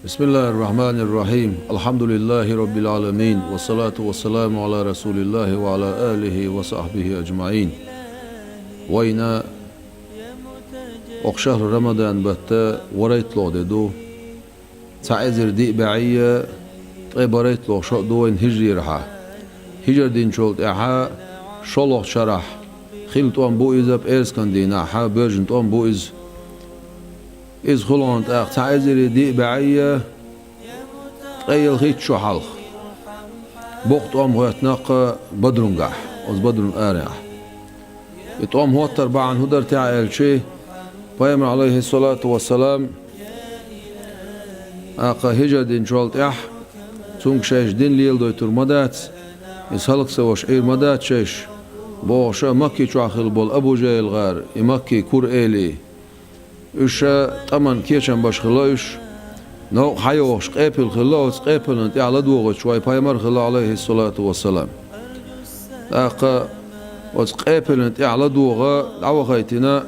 بسم الله الرحمن الرحيم الحمد لله رب العالمين والصلاة والسلام على رسول الله وعلى آله وصحبه أجمعين. وين شهر رمضان بتا وريت له دو تعذر دي بعية طيبريت له شو دوين هجري رحا هجر دين شولت احا شلوخ شرح خيلت وان بو إذا بإرس كان دين احا بيرجنت وان بو إز خلونت اخ تعذر دي بعية قيل خيت شو حلخ بوقت وان هو يتناق بدرنقح وز بدرن آرح يتوام هو تربعا هدر تعال شي پیغمبر عليه الصلاة والسلام اقا هجر دين شولت اح تونك شاش دين ليل دوي ترمدات يسهلق سواش اير مدات شاش بوشا مكي شواخل بول ابو جاي الغار يمكي كور ايلي اشا طمان كيشان باش خلاش نو حيوش قيبل خلاص قيبل انت على دوغت شوي پیغمبر خلا عليه الصلاة والسلام اقا وتقيبل انت على دوغا دعوة خيتنا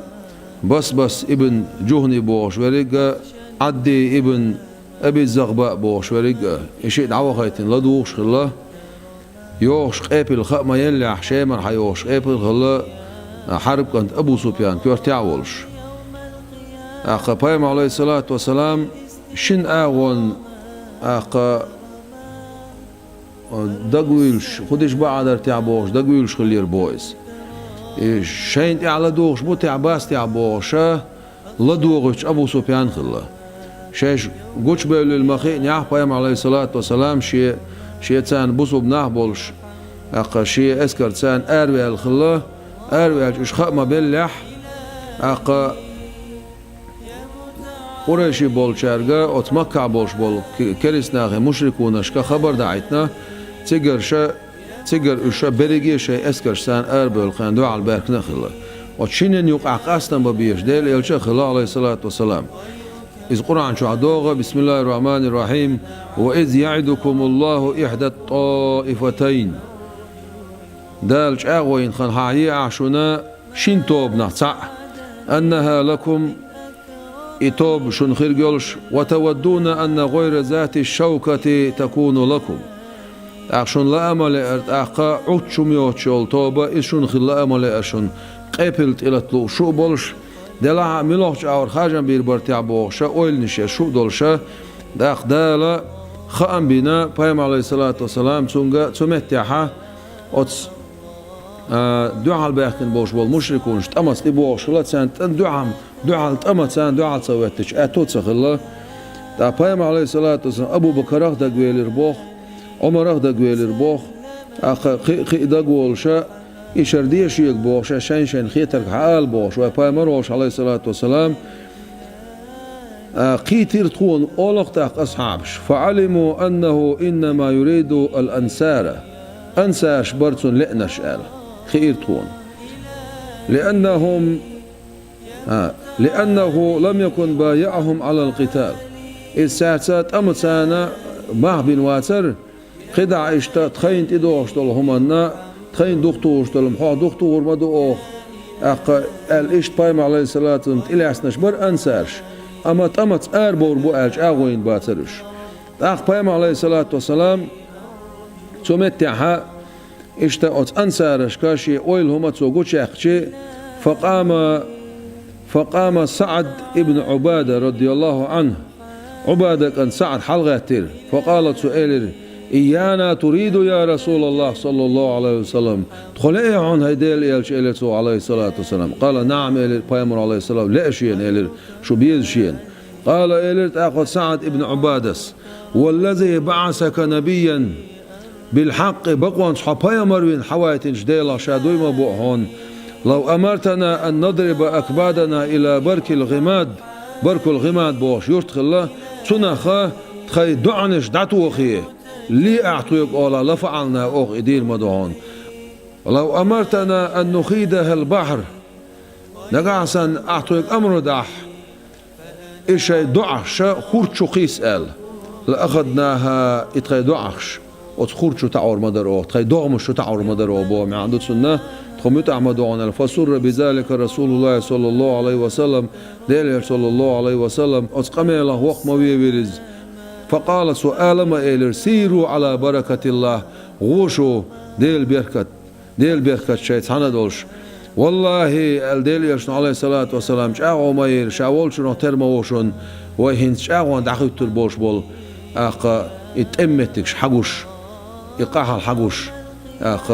بس ابن جهني بوش ورقة عدي ابن ابي الزغباء بوش ورقة اشي دعوة خيتن لا دوغش خلا يوش قيبل خا ما يلي حشيمر حيوش قيبل خلا حرب كانت ابو سفيان كيور تعولش اقا پیغمبر عليه الصلاة والسلام شن اغون اقا دقويلش خدش بعدر تعبوش دقويلش خلير بويس شين على دوغش بو تعباس تعبوشا لا دوغش ابو سفيان خلا شيش قوش بيلو المخي نياح پیغمبر عليه الصلاة والسلام شي تسان بوسو بناح بولش اقا شي اسكر تسان اروي الخلا اروي اش خما بلح اقا قريشي بول شارقا اتمكع بولش بول كريسناغي مشركونش كخبر دعيتنا تيجر اشا بريجي شي اسكر سان اربل خاندو على البرك نخلا وتشينن يقع قاسنا ببيش ديل يلشا خلا عليه الصلاة والسلام إذ قرآن شو عدوغة بسم الله الرحمن الرحيم وإذ يعدكم الله إحدى الطائفتين دالش أغوين خان حايي عشنا شين توب نحتع أنها لكم إتوب شن خير جولش وتودون أن غير ذات الشوكة تكون لكم أخشون لا أمل أخا عطشم يوتشول توبة إشون خلا أمل أشون قبلت إلى طلو شو بولش دلها ملوش أور خاجم بير برتع بوشة أويل نشة شو دولشة داخ دالا خام بنا پیغمبر عليه الصلاة والسلام تونجا تمتعها أتس دعاء الباقين بوش والمشركون تأمس لبوش لا تسان دعاء تأمس تسان دعاء سويتش أتوت سخلا دا پیغمبر عليه الصلاة والسلام أبو بكر أخذ قويل ربوخ عمر أخذ قويل ربوخ خي دقول شا يشرديه شيك بوش شين خيتك حال بوش وبايمر عليه الصلاة والسلام قيتر تكون أولقتك أصحابش فعلموا أنه إنما يريد الأنسار أنساش برتون لأنش آل خير تكون لأنه لم يكن بايعهم على القتال إذ ساعات أمتسانا مع بن واتر خدع اشتا تخين تدوش طلهم أن تخين دكتورش طلهم حا دكتور ما دوخ أقا الاشت بايم عليه الصلاة والسلام إلي أسنش بر أنسارش أمت أربور بو ألش أغوين باترش أق بايم عليه الصلاة والسلام تمتعها اشتا أت أنسارش كاشي أويل هما تسوقوش أخشي فقام سعد ابن عبادة رضي الله عنه عبادة كان سعد حلغة فقالت سؤال إيانا تريد يا رسول الله صلى الله عليه وسلم تخلئي عن هيديل إلش إلسو عليه الصلاة والسلام قال نعم إلر بيامر عليه السلام لا شيئا إلر شو بيز شيئا قال إلر تأخذ سعد ابن عبادس والذي بعثك نبيا بالحق بقوان صحابيامر من حوايت جديلة شادوي مبوحون لو أمرتنا أن نضرب أكبادنا إلى برك الغماد بوش يرتخ الله تنخا تخي دعنش دعتو أخيه لي أعطيك أولا لفعلنا أخ إدير مدعون لو أمرتنا أن نخيدها البحر نقعسا أعطيك أمر دح إشي دعش خورتشو قيس قال لأخذناها إتخي دعش وتخورتشو تعور مدرو تخي دعمشو تعور مدرو بو من عندو سنة تخميت أحمدون فسر بذلك رسول الله صلى الله عليه وسلم ديل صلى الله عليه وسلم أتقمي له وقت ما بيبرز فقال سؤال ما إلر سيروا على بركة الله غوشو ديل بركة شيطان دولش والله الديل يرشن عليه الصلاة والسلام شاعو ماير شاول شنو ترموشن وهين شاعو دعوت البوش بول أخ اتأمتكش حقوش إقاح الحقوش أخ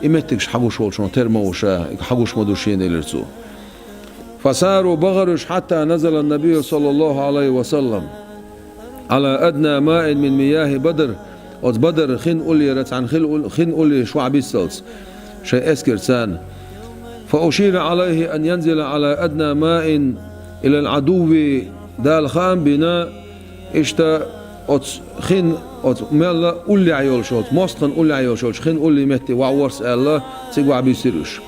إمتكش حقوش شنو ترموش حقوش مدوشين إلرسو فساروا بغرش حتى نزل النبي صلى الله عليه وسلم على أدنى ماء من مياه بدر بدر خن أولي رت عن خن أولي شعبي السلس شيء أسكرتان فأشير عليه أن ينزل على أدنى ماء إلى العدو دال خام بنا إشتا خن ملا أولي عيول شوت مصطن أولي عيول شوت خن أولي متي وعورس الله تقوى بيسيرش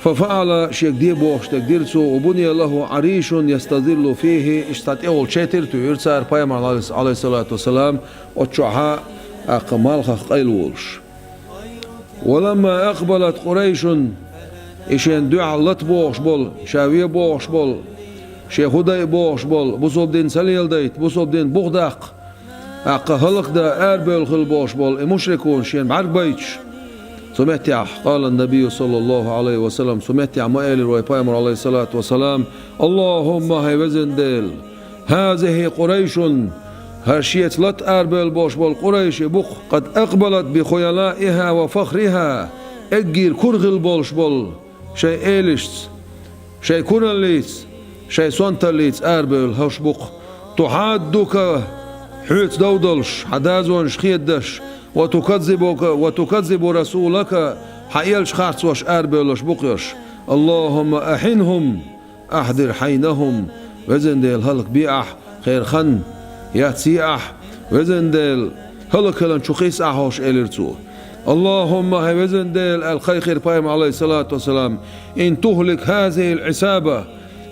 ففعل شيء كدير بوش تقدير سو وبني له عريش يستظل فيه اشتاتيول شاتر تيرسار بايم عليه الصلاة والسلام وتشعها أقمال خقيل وولش ولما أقبلت قريش إشين دعا لط بوش بول شاوية بوش بول شيخ هداي بوش بول بوصوب دين سليل ديت بوصوب دين بغداق أقهلق دا أربل خل بوش بول مشركون شين بعرق بيتش سمعتيع قال النبي صلى الله عليه وسلم سمعتيع ما قال روي بايمر عليه الصلاة والسلام اللهم هاي وزن ديل هذه قريش هرشيت لت أربل بوش بول قريش بخ قد أقبلت بخيلائها وفخرها أجير كرغل بولش بول شيء إيلشت شيء كورنليت شيء سونتليت أربل هوش بخ تحادك حيت دودلش حدازونش خيدش وتكذب رسولك حيلش خارس وش أربلش بقيش اللهم أحنهم أحضر حينهم وزندل هلك بيعح خير خن ياتسيعح وزندل هلك هلن شخيس أحوش إلرتو اللهم هي وزندل الخير بايم عليه الصلاة والسلام إن تهلك هذه العصابة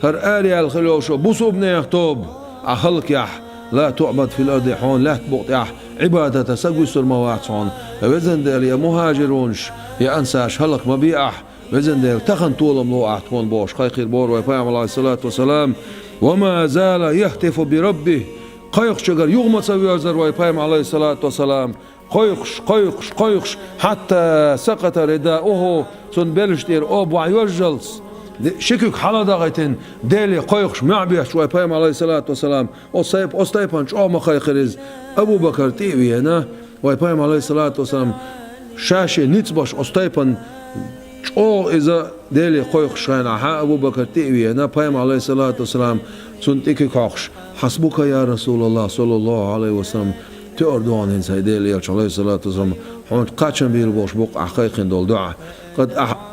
هر آري الخلوش بصوبنا يخطب أهلك يح لا تعبد في الأرض حون لا تبقى عبادة سجوسر مواعصون وزندل يا مهاجرونش يا أنساش هلك مبيعح وزندل تخن طول ملوعة تكون بوش خير بور ويفاهم عليه الصلاة والسلام وما زال يهتف بربه قيخ شجر يغمى سويزر ويفاهم عليه الصلاة والسلام قيخش حتى سقط رداؤه سنبلش دير أوب وعيوجلس شكك حالا داغيتين ديلي قيخش معبيح شوي بايم عليه الصلاة والسلام أستيبان شو ما خيخرز أبو بكر تيوي هنا ويبايم عليه الصلاة والسلام شاشي نتباش أستيبان شو إذا ديلي قيخش ها أبو بكر تيوي هنا بايم عليه الصلاة والسلام سنتيكي قاخش حسبك يا رسول الله صلى الله عليه وسلم تأردوان هنسا ديلي عليه الصلاة والسلام حمد قاتشن بير بوش بوق حقيقين دول دعا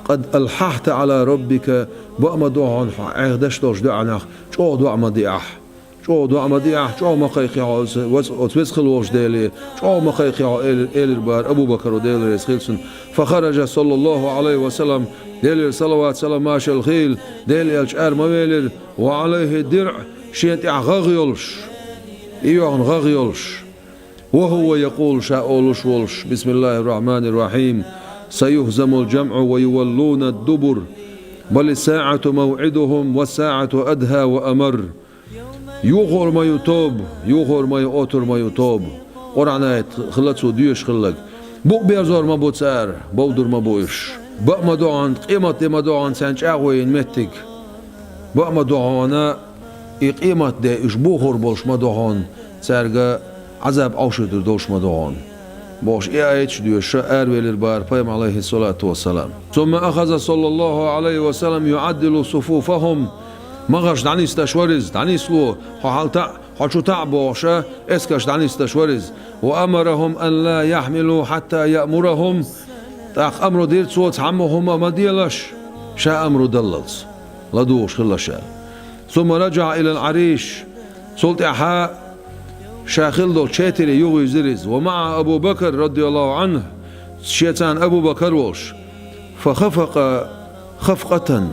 قد ألححت على ربك بأما دعان عهدش دوش دعناخ شو دعا مديح شو دعا مديح شو ما خيخي وتوسخل وش ديلي شو ما خيخي إلر بار أبو بكر وديلي رسخيلسن فخرج صلى الله عليه وسلم ديلي صلوات سلام ماشي الخيل ديلي الشعر مويلر وعليه الدرع شيت غغيولش إيوان غغيولش وهو يقول شاولش ولش بسم الله الرحمن الرحيم سيهزم الجمع ويولون الدبر بل الساعة موعدهم والساعة أدهى وأمر يغور ما يطوب يغور ما يؤتر ما يطوب قرعنايت خلتسو ديوش خلق بوق بيرزور ما بوتسار بودر ما بويش بق ما دوعان قيمة ما دوعان سانش أغوين متك بق ما دوعانا قيمة دي إش بوخور بولش ما دوعان سارقا عذاب أوشدر دوش ما دوعان باش إيش ديوش أروي للبار بايم عليه الصلاة والسلام ثم أخذ صلى الله عليه وسلم يعدل صفوفهم مغش دعني استشورز دعني سلو حشو تعبوشا اسكش دعني استشورز وأمرهم أن لا يحملوا حتى يأمرهم تاق أمر دير صوت عمهم ما ديلش شا أمر دللز لدوش خلشا ثم رجع إلى العريش صلت أحا شاخل دول شاتري يغي زرز ومع أبو بكر رضي الله عنه شيطان أبو بكر وش فخفق خفقة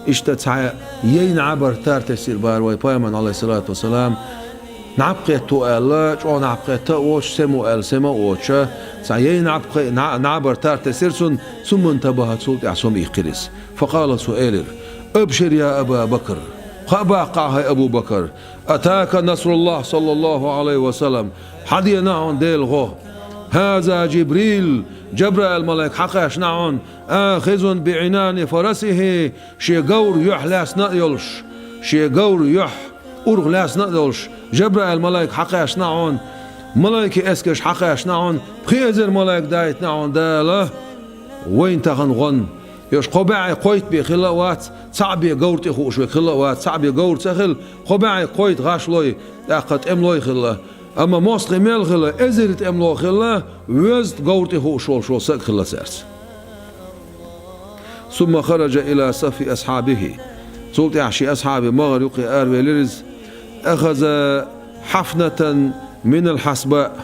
اشتتع ين عبر تار تسير بار ويبايمن عليه الصلاة والسلام نعبقيت تو الله جو نعبقيت وش سمو سما وش سعين نعبر تار تسير ثم انتبهت سلطة عصم إخرس فقال سؤالر أبشر يا أبا بكر خباقها أبو بكر أتاك نصر الله صلى الله عليه وسلم حدينا عن ديل غو هذا جبريل جبرائيل الملك حقاش نعون آخذ بعنان فرسه شي قور يح لاس نقيلش شي قور يح أرغ لاس نقيلش جبرائيل الملك حقاش نعون ملائكة اسكش حقاش نعون بخيزر ملائك دايت نعون داله وين تغن غن يش قباعي قويت بخلوات صعبي قورت خوش بخلوات صعبي قورت سخل قباعي قويت غاشلوي اقت املوي خلا اما موسخ ميل خلا ازرت املو خلا وزت قورت خوش شو سك خلا سرس ثم خرج الى صف اصحابه صوت يحشي اصحابه مغر يقي اربي لرز اخذ حفنة من الحسباء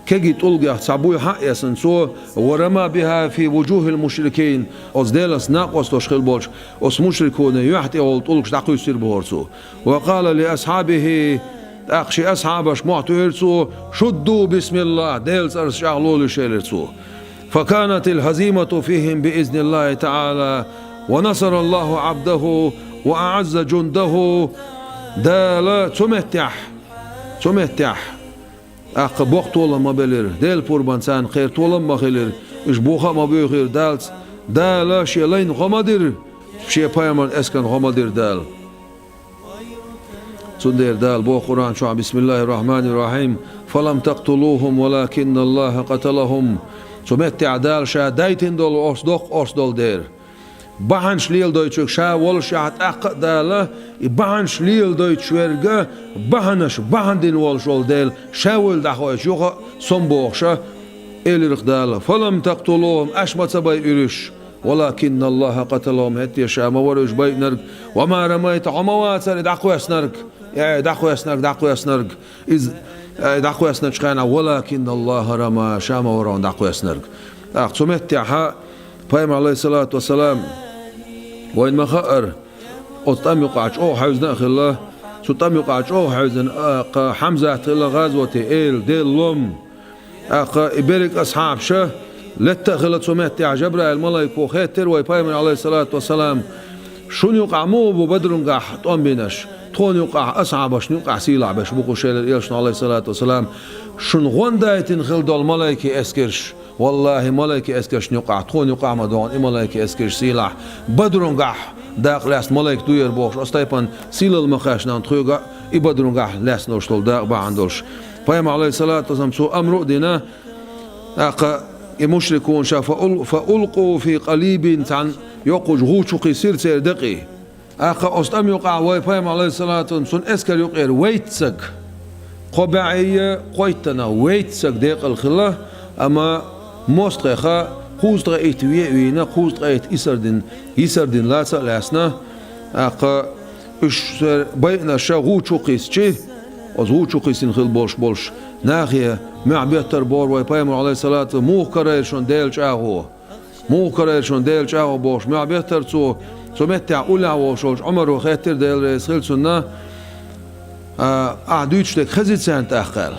كجي تلقى صابوي حق يسنسو ورمى بها في وجوه المشركين أصدلس ناقص تشخل بولش أس مشركون يحتي أول تلقش دعو يصير بهرسو وقال لأصحابه أخشي أصحابش معتهرسو شدوا بسم الله ديلس أرشعلوا لشيلرسو فكانت الهزيمة فيهم بإذن الله تعالى ونصر الله عبده وأعز جنده دالا تمتح أق بوقت ولا ما بلر دل پربانسان خير تولا ما خير إش بوخا ما بيخير دالس دالا شيلين غمادر شي بايمان اسكن غمادر دال صدر دال بو قرآن شو بسم الله الرحمن الرحيم فلم تقتلوهم ولكن الله قتلهم سمتع دال شا دايتن دول أصدق دير بحن شليل دويتشوك شا ول شاعت أق داله بحن شليل دويتشورجا بحن دين ول شول ديل شاول دخويش يوخا صنبوخشا إلي داله فلم تقتلوهم أشمت باي إرش ولكن الله قتلهم هتي شا ما ورش باي نرق وما رميت عموات دعقو يسنرق دعقو يسنرق إذ دعقو يسنرق شخانا ولكن الله رمى شا ما ورون دعقو يسنرق أقسمتها بايم عليه الصلاة والسلام وين ما خأر أطعم يقعش أو حوزنا خلا سطعم يقعش أو حوزن حمزة خلا غزوة إيل ديل لوم إبرك أصحاب شه لتا خلا سمعت جبرائيل الملائكة وخيتر ويبايم عليه الصلاة والسلام شون يقع مو بدرون قاح تقوم بينش تون يقع أصعبش يقع سيلع بش بقو شيل الإيلشن عليه الصلاة والسلام شون غندايتن خل دول ملائكة اسكرش والله ملائكة اسكرش يقع تون يقع مدون ملائكة اسكرش سيلع بدرون قاح داق لاس ملائكة دوير بوش أستيبان سيل المخاش نان تخيقع بدرون قاح لاس نوشتول داق بعندوش بايم عليه الصلاة والسلام سو أمر دينا المشركون فألقوا في قليب عن يقوج غوشقي سير سير دقي أستم يقع ويبايم عليه الصلاة والسلام اسكر يقير ويتسك قبعية قويتنا ويتسك ديق الخلا أما مستقى خوزت رأيت وينا خوزت رأيت يسردين لا سألاسنا إش بينا شا غوشقي سچه از غوشقي سنخل بولش ناخية مع بيتر بور ويبايم عليه الصلاة والسلام موخ كريرشون ديل شاهو بوش مع بيتر سو متع أولع وشوش عمر وخيتر ديل رئيس خلصنا أعدوش لك خزيت سانت أخال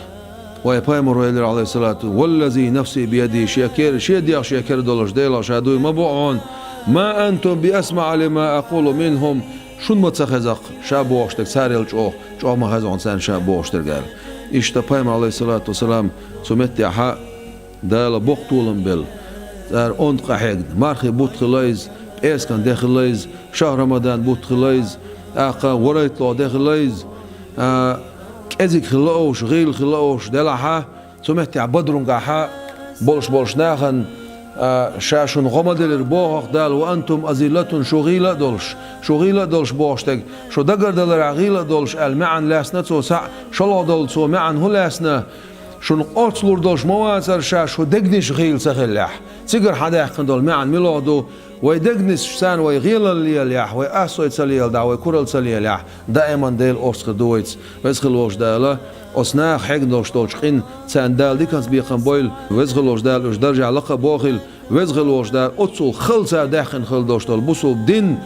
ويبايم عليه الصلاة والسلام والذي نفسي بيدي شيكير دولش ديل شادوي مبوعون ما أنتم بأسمع لما أقول منهم شون متسخزق شابوش لك ساريل شو ما خزون سان شابوش ترقال إشتبايم عليه الصلاة والسلام سمتع حق دال بوقتولن بل دار أنت قحيد مارخي بوت خلايز إسكان داخلايز شهر رمضان بوت خلايز أقا وريت له داخلايز كأزيك خلاوش غيل خلاوش دلعها سمتع بدرون قحا بولش ناخن شاشون غمدل البوغ دال وأنتم أزيلة شغيلة دولش بوغشتك شو دقر دل رغيلة دولش المعن لاسنا تو سع شلو دول تو معن هو لاسنا شو نقصلور دولش موازر شو دقنش غيل سخلح تيجر حداق دول معن ميلودو ويدقنس سان ويغيل الليح ويأسويت سليل دا ويكورل سليل دائما ديل أوسخ دويتس ويسخلوش دالا أصناخ حق دوش قين سان دال دي كانت بيقن بويل ويسخلوش دال وش درجع لقى بوخل ويسخلوش دال أتصل خلصة داخن خل دوش دال بوصل بدين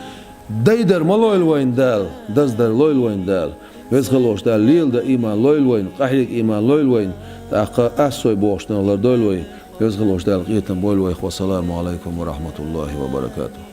دايدر ملويل وين دال دزدر لويل وين دال ويسخلوش دال ليل دا إيمان لويل وين قحيك إيمان لويل وين تاقا أسوي بوشنا الله دول وين ويسخلوش دال قيتن بويل وين والسلام عليكم ورحمة الله وبركاته.